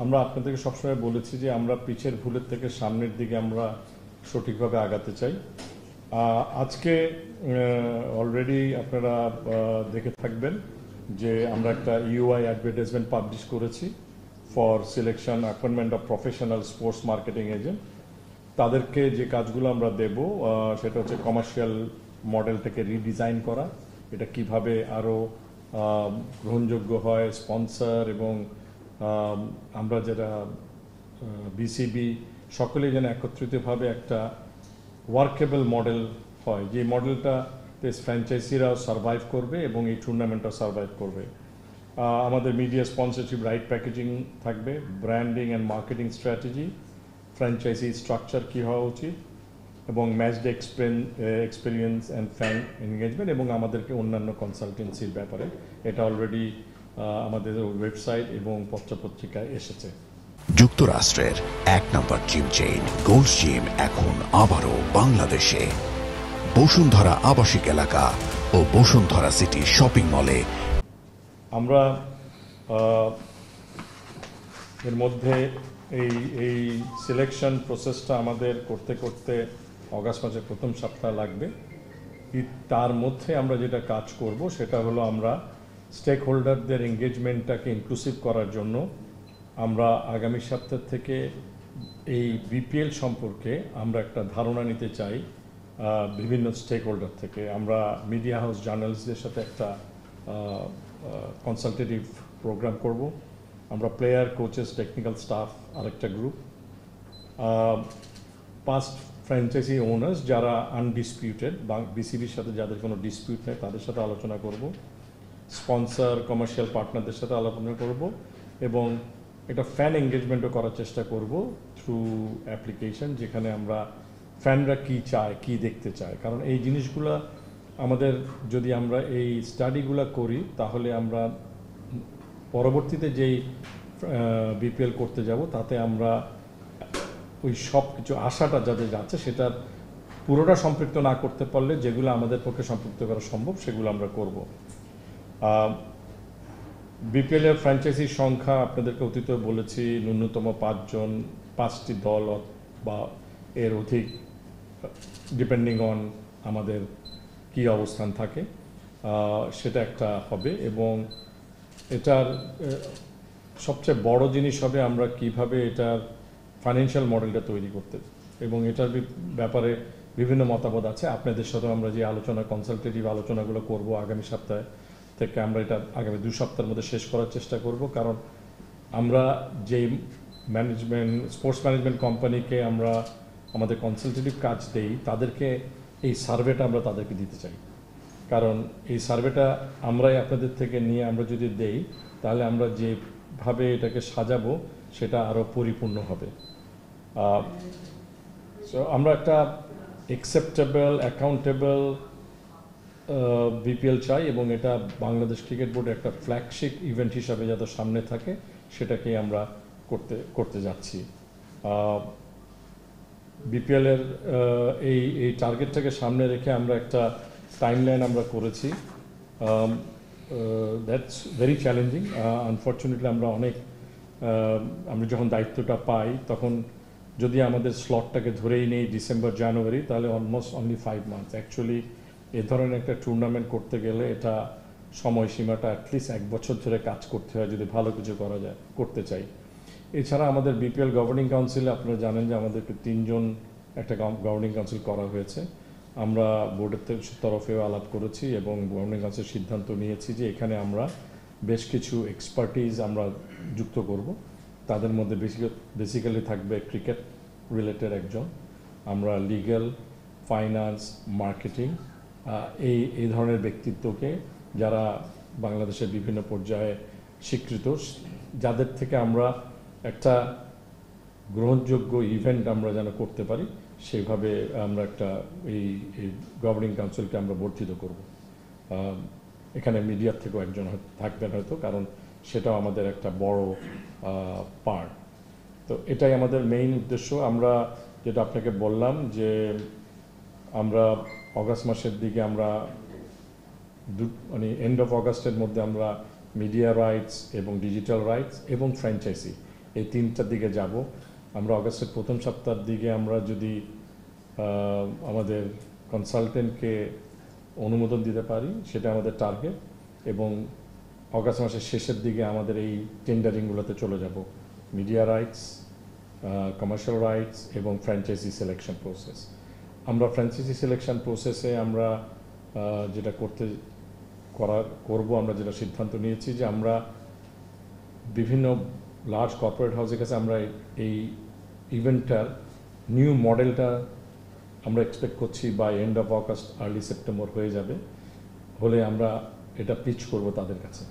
আমরা আপনাদেরকে সবসময় বলেছি যে আমরা পিছের ভুলের থেকে সামনের দিকে আমরা সঠিকভাবে আগাতে চাই। আজকে অলরেডি আপনারা দেখে থাকবেন যে আমরা একটা ইউআই অ্যাডভার্টাইজমেন্ট পাবলিশ করেছি for selection appointment of professional sports marketing agent. তাদেরকে যে কাজগুলো আমরা দেব সেটা হচ্ছে কমার্শিয়াল মডেলটাকে রিডিজাইন করা, এটা কিভাবে আরও গ্রহণযোগ্য হয়, স্পন্সর এবং আমরা যারা বিসিবি সকলেই যেন একত্রিতভাবে একটা ওয়ার্কেবল মডেল হয়, যে মডেলটাতে ফ্র্যাঞ্চাইজিরাও সার্ভাইভ করবে এবং এই টুর্নামেন্টটাও সার্ভাইভ করবে। আমাদের মিডিয়া স্পন্সরশিপ, রাইট প্যাকেজিং থাকবে, branding and marketing strategy, franchise structure কী হওয়া উচিত, এবং match day experience and fan engagement, এবং আমাদেরকে অন্যান্য কনসালটেন্সির ব্যাপারে। এটা অলরেডি আমাদের ওয়েবসাইট এবং পত্রপত্রিকায় এসেছে। যুক্তরাষ্ট্রের এক নম্বর জিম চেইন গোল্ডস জিম এখন আবারও বাংলাদেশে। বসুন্ধরা আবাসিক এলাকা ও বসুন্ধরা সিটি শপিং মলে। আমরা এর মধ্যে এই সিলেকশন প্রসেসটা আমাদের করতে করতে অগাস্ট মাসের প্রথম সপ্তাহ লাগবে। তার মধ্যে আমরা যেটা কাজ করব সেটা হলো আমরা স্টেক হোল্ডারদের এঙ্গেজমেন্টটাকে ইনক্লুসিভ করার জন্য আমরা আগামী সপ্তাহ থেকে এই বিপিএল সম্পর্কে আমরা একটা ধারণা নিতে চাই বিভিন্ন স্টেক হোল্ডার থেকে। আমরা মিডিয়া হাউস জার্নালিস্টদের সাথে একটা কনসালটেটিভ প্রোগ্রাম করব। আমরা প্লেয়ার, কোচেস, টেকনিক্যাল স্টাফ আরেকটা গ্রুপ, পাস্ট ফ্র্যাঞ্চাইজি ওনার্স যারা আনডিসপিউটেড বা বিসিবির সাথে যাদের কোনো ডিসপিউট নেই তাদের সাথে আলোচনা করব, স্পন্সর, কমার্শিয়াল পার্টনারদের সাথে আলোচনা করব, এবং একটা ফ্যান এঙ্গেজমেন্টও করার চেষ্টা করব থ্রু অ্যাপ্লিকেশন, যেখানে আমরা ফ্যানরা কী চায়, কী দেখতে চায়। কারণ এই জিনিসগুলো আমাদের যদি আমরা এই স্টাডিগুলো করি তাহলে আমরা পরবর্তীতে যেই বিপিএল করতে যাব তাতে আমরা ওই সব কিছু আশাটা যাদের যাচ্ছে সেটার পুরোটা সম্পৃক্ত না করতে পারলে যেগুলো আমাদের পক্ষে সম্পৃক্ত করা সম্ভব সেগুলো আমরা করব। বিপিএলের ফ্র্যাঞ্চাইজির সংখ্যা আপনাদেরকে অতীতে বলেছি, ন্যূনতম 5 জন, 5টি দল বা এর অধিক, ডিপেন্ডিং অন আমাদের কি অবস্থান থাকে, সেটা একটা হবে। এবং এটার সবচেয়ে বড় জিনিস হবে আমরা কিভাবে এটার ফাইন্যান্সিয়াল মডেলটা তৈরি করতে, এবং এটার ব্যাপারে বিভিন্ন মতামত আছে। আপনাদের সাথে আমরা যে আলোচনা, কনসালটেটিভ আলোচনাগুলো করব আগামী সপ্তাহে থেকে, আমরা এটা আগামী 2 সপ্তাহের মধ্যে শেষ করার চেষ্টা করব। কারণ আমরা যে স্পোর্টস ম্যানেজমেন্ট কোম্পানিকে আমরা আমাদের কনসালটেটিভ কাজ দেই, তাদেরকে এই সার্ভেটা আমরা তাদেরকে দিতে চাই। কারণ এই সার্ভেটা আমরাই আপনাদের থেকে নিয়ে আমরা যদি দেই তাহলে আমরা যেভাবে এটাকে সাজাবো সেটা আরও পরিপূর্ণ হবে। সো আমরা একটা অ্যাকসেপ্টেবল, অ্যাকাউন্টেবল বিপিএল চাই, এবং এটা বাংলাদেশ ক্রিকেট বোর্ডের একটা ফ্ল্যাগশিপ ইভেন্ট হিসাবে যাতে সামনে থাকে সেটাকেই আমরা করতে যাচ্ছি। বিপিএলের এই টার্গেটটাকে সামনে রেখে আমরা একটা টাইমলাইন আমরা করেছি। That's very challenging. আনফর্চুনেটলি আমরা যখন দায়িত্বটা পাই তখন যদি আমাদের স্লটটাকে ধরেই নেই ডিসেম্বর, জানুয়ারি, তাহলে অলমোস্ট অনলি 5 মান্থস। অ্যাকচুয়ালি এ ধরনের একটা টুর্নামেন্ট করতে গেলে এটা সময়সীমাটা অ্যাটলিস্ট 1 বছর ধরে কাজ করতে হয় যদি ভালো কিছু করতে চাই। এছাড়া আমাদের বিপিএল গভর্নিং কাউন্সিলে আপনারা জানেন যে আমাদেরকে 3 জন একটা গভর্নিং কাউন্সিল করা হয়েছে। আমরা বোর্ডের তরফেও আলাপ করেছি এবং গভর্নিং কাউন্সিল সিদ্ধান্ত নিয়েছি যে এখানে আমরা বেশ কিছু এক্সপার্টিজ আমরা যুক্ত করব। তাদের মধ্যে বেসিক্যালি থাকবে ক্রিকেট রিলেটেড একজন, আমরা লিগ্যাল, ফাইন্যান্স, মার্কেটিং, এই ধরনের ব্যক্তিত্বকে যারা বাংলাদেশের বিভিন্ন পর্যায়ে স্বীকৃত, যাদের থেকে আমরা একটা গ্রহণযোগ্য ইভেন্ট আমরা যেন করতে পারি সেইভাবে আমরা একটা এই গভর্নিং কাউন্সিলকে আমরা বর্ধিত করব। এখানে মিডিয়ার থেকেও একজন থাকবেন হয়তো, কারণ সেটাও আমাদের একটা বড় পার্ট। তো এটাই আমাদের মেইন উদ্দেশ্য। আমরা যেটা আপনাকে বললাম যে আমরা অগাস্ট মাসের দিকে আমরা এন্ড অফ অগাস্টের মধ্যে আমরা মিডিয়া রাইটস এবং ডিজিটাল রাইটস এবং ফ্র্যাঞ্চাইজি এই তিনটার দিকে যাব। আমরা অগাস্টের প্রথম সপ্তাহের দিকে আমরা যদি আমাদের কনসালটেন্টকে অনুমোদন দিতে পারি সেটা আমাদের টার্গেট, এবং অগাস্ট মাসের শেষের দিকে আমাদের এই টেন্ডারিংগুলোতে চলে যাব, মিডিয়া রাইটস, কমার্শিয়াল রাইটস এবং ফ্র্যাঞ্চাইজি সিলেকশন প্রসেস। আমরা ফ্র্যাঞ্চাইজি সিলেকশন প্রসেসে আমরা যেটা করব, আমরা যেটা সিদ্ধান্ত নিয়েছি যে আমরা বিভিন্ন লার্জ কর্পোরেট হাউসের কাছে আমরা এই ইভেন্টটার নিউ মডেলটা আমরা এক্সপেক্ট করছি by end of August early September হয়ে যাবে, হলে আমরা এটা পিচ করব তাদের কাছে,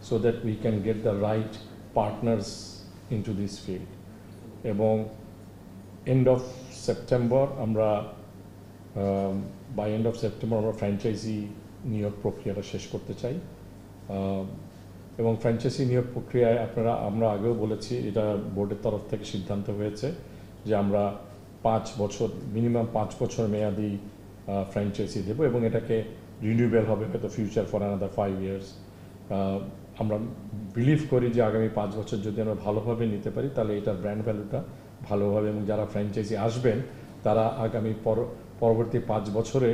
so that we can get the right partners into this field. এবং এন্ড অফ সেপ্টেম্বর আমরা বাই এন্ড অফ সেপ্টেম্বর আমরা ফ্র্যাঞ্চাইজি নিয়োগ প্রক্রিয়াটা শেষ করতে চাই। এবং ফ্র্যাঞ্চাইজি নিয়োগ প্রক্রিয়ায় আমরা আগেও বলেছি, এটা বোর্ডের তরফ থেকে সিদ্ধান্ত হয়েছে যে আমরা 5 বছর মিনিমাম 5 বছর মেয়াদি ফ্র্যাঞ্চাইজি দেব, এবং এটাকে রিনিউয়েবল হবে হয়তো ফিউচার ফর অ্যানাদার 5 ইয়ার্স। আমরা বিলিভ করি যে আগামী 5 বছর যদি আমরা ভালোভাবে নিতে পারি তাহলে এটার ব্র্যান্ড ভ্যালুটা ভালো হবে, এবং যারা ফ্র্যাঞ্চাইজি আসবেন তারা আগামী পরবর্তী 5 বছরে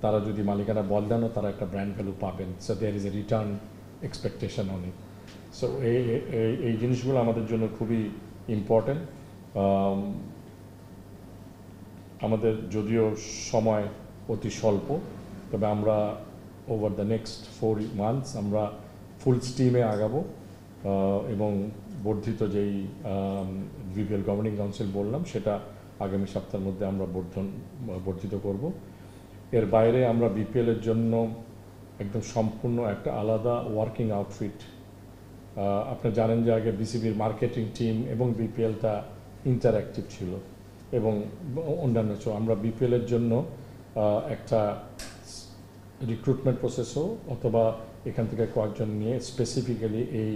তারা যদি মালিকানা বদলানো তারা একটা ব্র্যান্ড ভ্যালু পাবেন। So there is a return expectation on it. So এই জিনিসগুলো আমাদের জন্য খুবই ইম্পর্টেন্ট। আমাদের যদিও সময় অতি স্বল্প, তবে আমরা ওভার দ্য নেক্সট 4 মান্থস আমরা ফুল স্টিমে আগাবো, এবং বর্ধিত যেই বিপিএল গভর্নিং কাউন্সিল বললাম সেটা আগামী সপ্তাহের মধ্যে আমরা বর্ধিত করব। এর বাইরে আমরা বিপিএলের জন্য একদম সম্পূর্ণ একটা আলাদা ওয়ার্কিং আউটফিট, আপনি জানেন যে আগে বিসিবির মার্কেটিং টিম এবং বিপিএলটা ইন্টারঅ্যাক্টিভ ছিল, এবং অন্যান্য আমরা বিপিএলের জন্য একটা রিক্রুটমেন্ট প্রসেসও অথবা এখান থেকে কয়েকজন নিয়ে স্পেসিফিক্যালি এই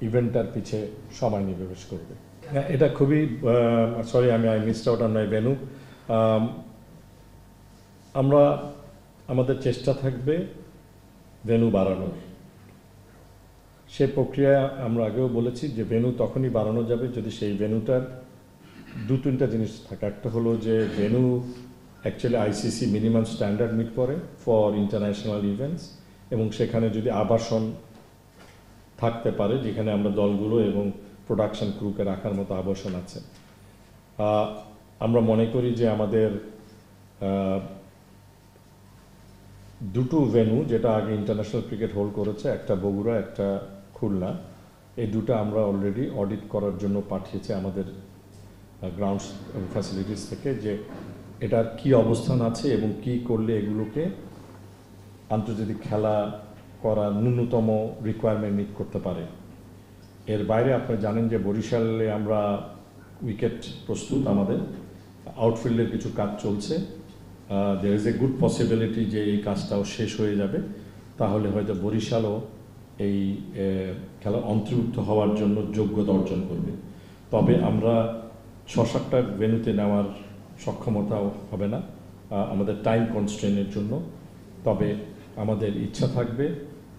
ইভেন্টটার পিছে সময় নিবেশ করবে। এটা খুবই sorry I missed out on my venue. আমরা আমাদের চেষ্টা থাকবে ভেন্যু বাড়ানোর। সে প্রক্রিয়া আমরা আগেও বলেছি যে ভেন্যু তখনই বাড়ানো যাবে যদি সেই ভেন্যুটার 2-3টা জিনিস থাকে। একটা হলো যে venue actually ICC minimum standard meet করে ফর ইন্টারন্যাশনাল ইভেন্টস, এবং সেখানে যদি আবাসন থাকতে পারে যেখানে আমরা দলগুলো এবং প্রোডাকশন ক্রুকে রাখার মতো আবাসন আছে। আমরা মনে করি যে আমাদের দুটো ভেন্যু, যেটা আগে ইন্টারন্যাশনাল ক্রিকেট হোল্ড করেছে, একটা বগুড়া একটা খুলনা, এই দুটো আমরা অলরেডি অডিট করার জন্য পাঠিয়েছি আমাদের গ্রাউন্ডস ফ্যাসিলিটিস থেকে, যে এটার কি অবস্থান আছে এবং কি করলে এগুলোকে আন্তর্জাতিক খেলা করার ন্যূনতম রিকোয়ারমেন্ট মিট করতে পারে। এর বাইরে আপনারা জানেন যে বরিশালে আমরা উইকেট প্রস্তুত, আমাদের আউটফিল্ডের কিছু কাজ চলছে। There is a good possibility যে এই কাজটাও শেষ হয়ে যাবে, তাহলে হয়তো বরিশালও এই খেলার অন্তর্ভুক্ত হওয়ার জন্য যোগ্যতা অর্জন করবে। তবে আমরা 6-7টা ভেন্যুতে নেওয়ার সক্ষমতাও হবে না আমাদের টাইম কনস্ট্রেনের জন্য। তবে আমাদের ইচ্ছা থাকবে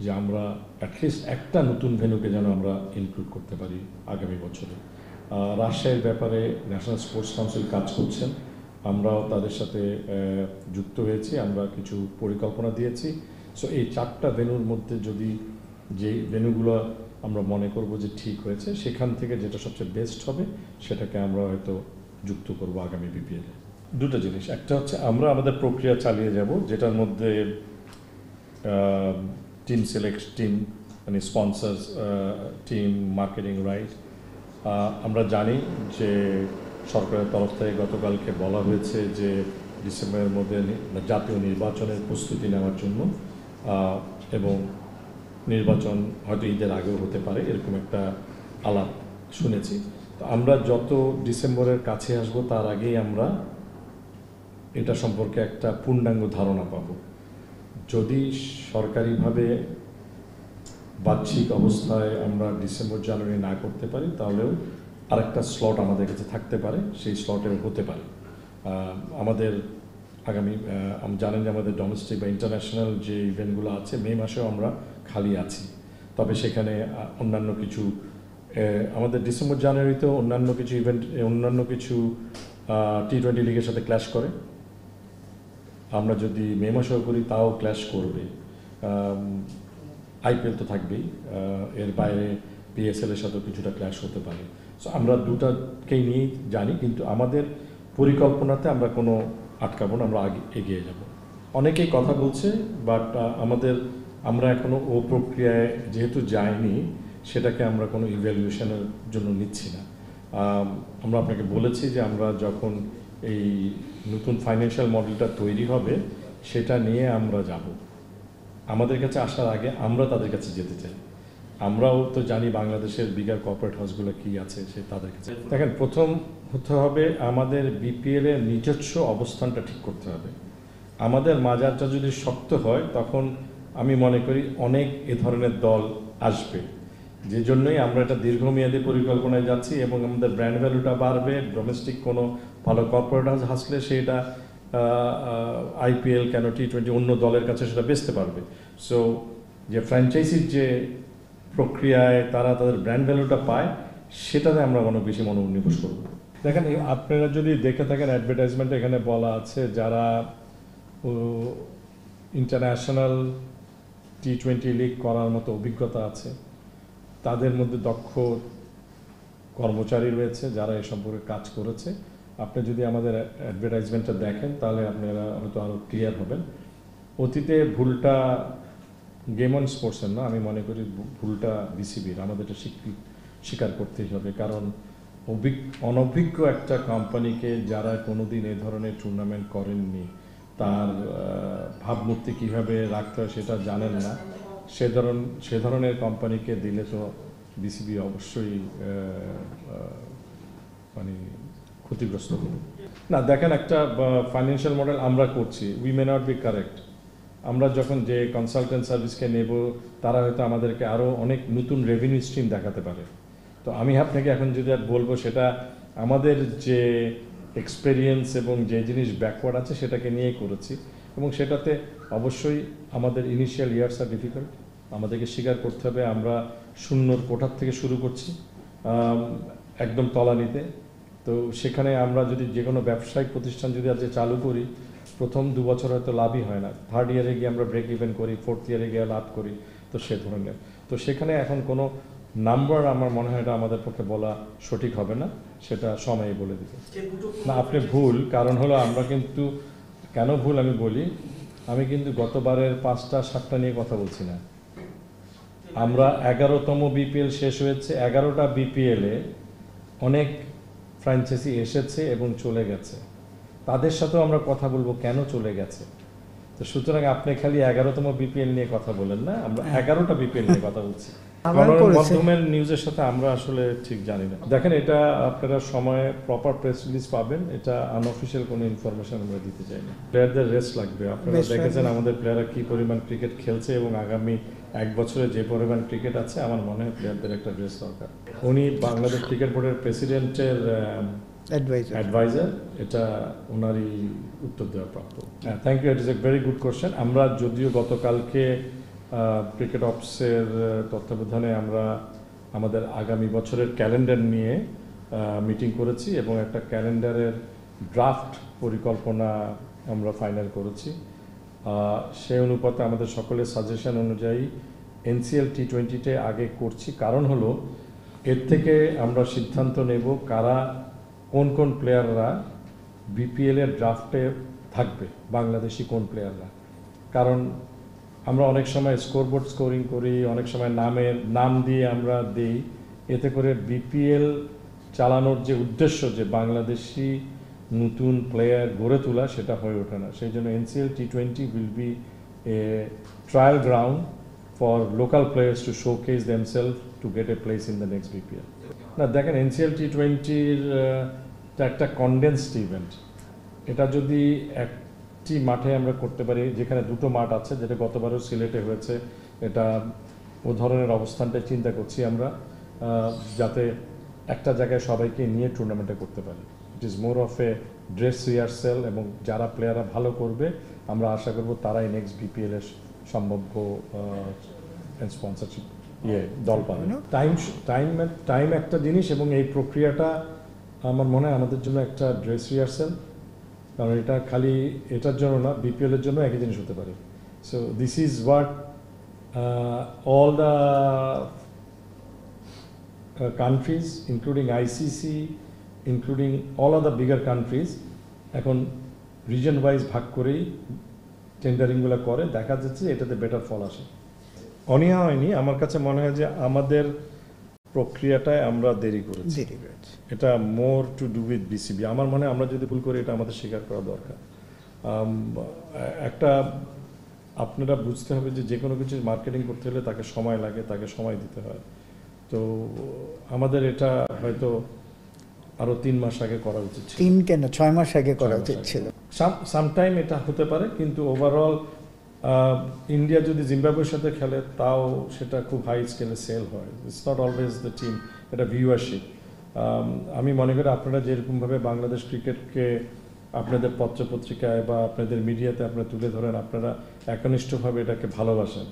যে আমরা অ্যাটলিস্ট একটা নতুন ভেন্যুকে যেন আমরা ইনক্লুড করতে পারি আগামী বছরে। রাজশাহীর ব্যাপারে ন্যাশনাল স্পোর্টস কাউন্সিল কাজ করছেন, আমরাও তাদের সাথে যুক্ত হয়েছি, আমরা কিছু পরিকল্পনা দিয়েছি। সো এই 4টা ভেন্যুর মধ্যে যদি যে ভেন্যুগুলো আমরা মনে করব যে ঠিক হয়েছে, সেখান থেকে যেটা সবচেয়ে বেস্ট হবে সেটাকে আমরা হয়তো যুক্ত করব আগামী বিপিএলে। দুটো জিনিস, একটা হচ্ছে আমরা আমাদের প্রক্রিয়া চালিয়ে যাব, যেটার মধ্যে টিম মানে স্পন্সর্স টিম, মার্কেটিং রাইট। আমরা জানি যে সরকারের তরফ থেকে গতকালকে বলা হয়েছে যে ডিসেম্বরের মধ্যে জাতীয় নির্বাচনের প্রস্তুতি নেওয়ার জন্য, এবং নির্বাচন হয়তো ঈদের আগেও হতে পারে, এরকম একটা আলাপ শুনেছি। তো আমরা যত ডিসেম্বরের কাছে আসব তার আগেই আমরা এটা সম্পর্কে একটা পূর্ণাঙ্গ ধারণা পাব। যদি সরকারিভাবে বাহ্যিক অবস্থায় আমরা ডিসেম্বর জানুয়ারি না করতে পারি, তাহলেও আরেকটা স্লট আমাদের কাছে থাকতে পারে, সেই স্লটে হতে পারে। আমাদের আগামী জানেন যে আমাদের ডোমেস্টিক বা ইন্টারন্যাশনাল যে ইভেন্টগুলো আছে মে মাসেও আমরা খালি আছি, তবে সেখানে অন্যান্য কিছু আমাদের ডিসেম্বর জানুয়ারিতেও অন্যান্য কিছু ইভেন্ট, অন্যান্য কিছু টি-20 লিগের সাথে ক্ল্যাশ করে। আমরা যদি মে মাসেও করি তাও ক্ল্যাশ করবে। আইপিএল তো থাকবেই, এর বাইরে পিএসএল এর সাথেও কিছুটা ক্ল্যাশ হতে পারে। সো আমরা দুটাকেই নিয়েই জানি, কিন্তু আমাদের পরিকল্পনাতে আমরা কোনো আটকাবো না, আমরা আগে এগিয়ে যাব। অনেকেই কথা বলছে, বাট আমরা এখনো ও প্রক্রিয়ায় যেহেতু যাইনি, সেটাকে আমরা কোনো ইভ্যালুয়েশনের জন্য নিচ্ছি না। আমরা আপনাকে বলেছি যে আমরা যখন এই নতুন ফাইন্যান্সিয়াল মডেলটা তৈরি হবে সেটা নিয়ে আমরা যাব। আমাদের কাছে আসার আগে আমরা তাদের কাছে যেতে চাই। আমরাও তো জানি বাংলাদেশের বিগার কর্পোরেট হাউসগুলো কী আছে, সে তাদের কাছে। দেখেন, প্রথম হতে হবে আমাদের বিপিএলের নিজস্ব অবস্থানটা ঠিক করতে হবে। আমাদের মাজারটা যদি শক্ত হয় তখন আমি মনে করি অনেক এ ধরনের দল আসবে, যে জন্যই আমরা এটা দীর্ঘমেয়াদী পরিকল্পনায় যাচ্ছি এবং আমাদের ব্র্যান্ড ভ্যালুটা বাড়বে। ডোমেস্টিক কোনো ভালো কর্পোরেট হাউস আসলে সেটা আইপিএল কেন টি-20 অন্য দলের কাছে সেটা বেচতে পারবে। সো যে ফ্র্যাঞ্চাইজির যে প্রক্রিয়ায় তারা তাদের ব্র্যান্ড ভ্যালুটা পায়, সেটাতে আমরা অনেক বেশি মনোনিবেশ করব। দেখেন, আপনারা যদি দেখে থাকেন অ্যাডভার্টাইজমেন্টে এখানে বলা আছে যারা ইন্টারন্যাশনাল টি-20 লিগ করার মতো অভিজ্ঞতা আছে, তাদের মধ্যে দক্ষ কর্মচারী রয়েছে যারা এ সম্পর্কে কাজ করেছে। আপনি যদি আমাদের অ্যাডভার্টাইজমেন্টটা দেখেন তাহলে আপনারা হয়তো আরও ক্লিয়ার হবেন। অতীতে ভুলটা গেম অন স্পোর্টসের না, আমি মনে করি ভুলটা বিসিবির। আমাদের এটা স্বীকার করতেই হবে, কারণ অনভিজ্ঞ একটা কোম্পানিকে যারা কোনোদিন এই ধরনের টুর্নামেন্ট করেননি, তার ভাবমূর্তি কীভাবে রাখতে হয় সেটা জানেন না, সে ধরনের কোম্পানিকে দিলে তো বিসিবি অবশ্যই মানে ক্ষতিগ্রস্ত হবে। না, দেখেন, একটা ফাইন্যান্সিয়াল মডেল আমরা করছি, we may not be correct. আমরা যখন যে কনসালটেন্ট সার্ভিসকে নেব, তারা হয়তো আমাদেরকে আরও অনেক নতুন রেভিনিউ স্ট্রিম দেখাতে পারে। তো আমি আপনাকে এখন যদি বলবো, সেটা আমাদের যে এক্সপেরিয়েন্স এবং যে জিনিস ব্যাকওয়ার্ড আছে সেটাকে নিয়ে করেছি, এবং সেটাতে অবশ্যই আমাদের ইনিশিয়াল ইয়ার্স আর ডিফিকাল্ট। আমাদেরকে স্বীকার করতে হবে আমরা শূন্যর কোঠার থেকে শুরু করছি, একদম তলানিতে। তো সেখানে আমরা যদি যে কোনো ব্যবসায়িক প্রতিষ্ঠান যদি আজকে চালু করি, প্রথম 2 বছর হয়তো লাভই হয় না, 3rd ইয়ারে গিয়ে আমরা ব্রেক ইভেন করি, 4th ইয়ারে গিয়ে লাভ করি। তো সে ধরনের, তো সেখানে এখন কোনো নাম্বার আমার মনে হয় এটা আমাদের পক্ষে বলা সঠিক হবে না, সেটা সময়ই বলে দিবে। না, আপনি ভুল, কারণ হলো আমরা কিন্তু কেন ভুল আমি বলি, আমি কিন্তু গতবারের 5টা 7টা নিয়ে কথা বলছি না। আমরা 11তম বিপিএল শেষ হয়েছে, 11টা বিপিএলে অনেক ফ্র্যাঞ্চাইজি এসেছে এবং চলে গেছে, তাদের সাথেও আমরা কথা বলবো কেন চলে গেছে। তো সুতরাং আপনি খালি 11তম বিপিএল নিয়ে কথা বলেন না, আমরা 11টা বিপিএল নিয়ে কথা বলছি। গণমাধ্যমের নিউজের সাথে আমরা আসলে ঠিক জানি না। দেখেন, এটা আপনারা সময়ে প্রপার প্রেস রিলিজ পাবেন, এটা আনঅফিসিয়াল কোনো ইনফরমেশন আমরা দিতে চাই না। প্লেয়ারদের রেস্ট লাগবে। আপনারা দেখেছেন আমাদের প্লেয়াররা কি পরিমাণ ক্রিকেট খেলছে, এবং আগামী 1 বছরে যে পরিমাণ ক্রিকেট আছে, আমার মনে হয় প্লেয়ারদের একটা রেস্ট দরকার। উনি বাংলাদেশ ক্রিকেট বোর্ডের প্রেসিডেন্টের অ্যাডভাইজার, এটা ওনারই উত্তর দেওয়ার প্রাপ্ত। Thank you, it is a very good question. আমরা যদিও গতকালকে ক্রিকেট অফিসের তত্ত্বাবধানে আমরা আমাদের আগামী বছরের ক্যালেন্ডার নিয়ে মিটিং করেছি, এবং একটা ক্যালেন্ডারের ড্রাফট পরিকল্পনা আমরা ফাইনাল করেছি। সেই অনুপাতে আমাদের সকলের সাজেশন অনুযায়ী এনসিএল টি-20তে আগে করছি, কারণ হলো এর থেকে আমরা সিদ্ধান্ত নেব কারা কোন কোন প্লেয়াররা বিপিএলের ড্রাফটে থাকবে, বাংলাদেশি কোন প্লেয়াররা। কারণ আমরা অনেক সময় স্কোরবোর্ড স্কোরিং করি, অনেক সময় নাম দিয়ে আমরা দিই, এতে করে বিপিএল চালানোর যে উদ্দেশ্য, যে বাংলাদেশি নতুন প্লেয়ার গড়ে তোলা, সেটা হয়ে ওঠে না। সেই জন্য এনসিএল টি-20 will be a trial ground for local players to showcase themselves to get a place in the next BPL. না, দেখেন, এনসিএল টি-20-র একটা কনডেন্সড ইভেন্ট। এটা যদি একটি মাঠে আমরা করতে পারি, যেখানে 2টো মাঠ আছে, যেটা গতবারও সিলেটে হয়েছে, এটা ও ধরনের অবস্থানটা চিন্তা করছি আমরা, যাতে একটা জায়গায় সবাইকে নিয়ে টুর্নামেন্টে করতে পারি। It is more of A dress rehearsal, এবং যারা প্লেয়াররা ভালো করবে আমরা আশা করব তারাই নেক্সট বিপিএল এর সম্ভাব্য স্পন্সরশিপ দল পাবে। টাইম একটা জিনিস, এবং এই প্রক্রিয়াটা আমার মনে হয় আমাদের জন্য একটা ড্রেস রিহার্সাল, কারণ এটা খালি এটার জন্য না, বিপিএল এর জন্য একই জিনিস হতে পারে। So this is what all the countries including ICC, including all other bigger countries এখন রিজন ওয়াইজ ভাগ করেই টেন্ডারিংগুলো করে, দেখা যাচ্ছে এটাতে বেটার ফল আসে। অনীহা হয়নি, আমার কাছে মনে হয় যে আমাদের প্রক্রিয়াটায় আমরা দেরি করেছি। এটা more to do with BCB. আমার মনে হয় আমরা যদি ভুল করি এটা আমাদের স্বীকার করা দরকার। একটা আপনারা বুঝতে হবে যে কোনো কিছু মার্কেটিং করতে হলে তাকে সময় লাগে, তাকে সময় দিতে হয়। তো আমাদের এটা হয়তো আরো 3 মাস আগে করা উচিত ছিল। 3 কেন 6 মাস আগে করা উচিত ছিল। সামটাইম এটা হতে পারে, কিন্তু ওভারঅল ইন্ডিয়া যদি জিম্বাবুয়ের সাথে খেলে তাও সেটা খুব হাই স্কেলে সেল হয়। It's not always the team, এটা ভিউয়ারশিপ। আমি মনে করি আপনারা যেরকমভাবে বাংলাদেশ ক্রিকেটকে আপনাদের পত্রপত্রিকায় বা আপনাদের মিডিয়াতে আপনারা তুলে ধরেন, আপনারা একনিষ্ঠভাবে এটাকে ভালোবাসেন,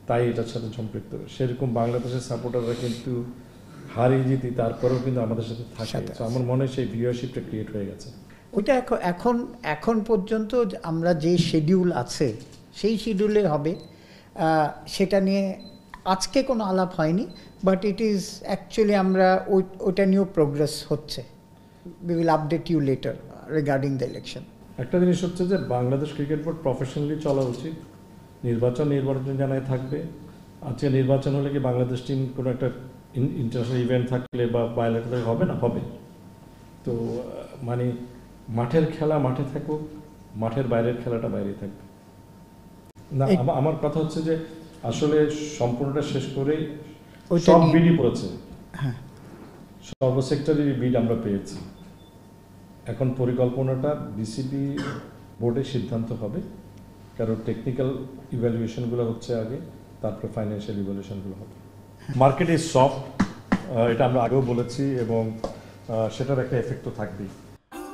তাই এটার সাথে সম্পৃক্ত। সেরকম বাংলাদেশের সাপোর্টাররা কিন্তু হারিয়ে জিতি তারপরেও কিন্তু আমাদের সাথে থাকে। তো আমার মনে হয় সেই ভিউয়ারশিপটা ক্রিয়েট হয়ে গেছে। ওইটা এখন পর্যন্ত আমরা যে শিডিউল আছে সেই শিডিউলে হবে, সেটা নিয়ে আজকে কোনো আলাপ হয়নি, বাট ইট ইজ অ্যাকচুয়ালি আমরা ওইটা নিয়েও প্রোগ্রেস হচ্ছে। We will update you later regarding the election. একটা জিনিস হচ্ছে যে বাংলাদেশ ক্রিকেট বোর্ড প্রফেশনালি চলা উচিত। নির্বাচন জানায় থাকবে। আজকে নির্বাচন হলে কি বাংলাদেশ টিম কোনো একটা ইন্টারন্যাশনাল ইভেন্ট থাকলে বা বাইলেটারাল হবে না? হবে। তো মানে মাঠের খেলা মাঠে থাকুক, মাঠের বাইরের খেলাটা বাইরে থাকবে না। আমার কথা হচ্ছে যে আসলে সম্পূর্ণটা শেষ করেই সব বিডই পড়েছে, সর্বসেক্টরের বিড আমরা পেয়েছি। এখন পরিকল্পনাটা বিসিবি বোর্ডের সিদ্ধান্ত হবে, কারণ টেকনিক্যাল ইভ্যালুয়েশনগুলো হচ্ছে আগে, তারপরে ফাইন্যান্সিয়াল ইভ্যালুয়েশনগুলো হবে। মার্কেট ইজ সফট, এটা আমরা আগেও বলেছি, এবং সেটার একটা এফেক্টও থাকবেই।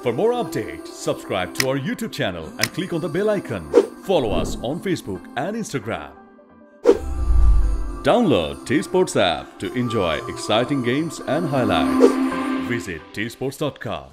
For more updates, subscribe to our YouTube channel and click on the bell icon. Follow us on Facebook and Instagram. Download T-Sports app to enjoy exciting games and highlights. Visit tsports.com.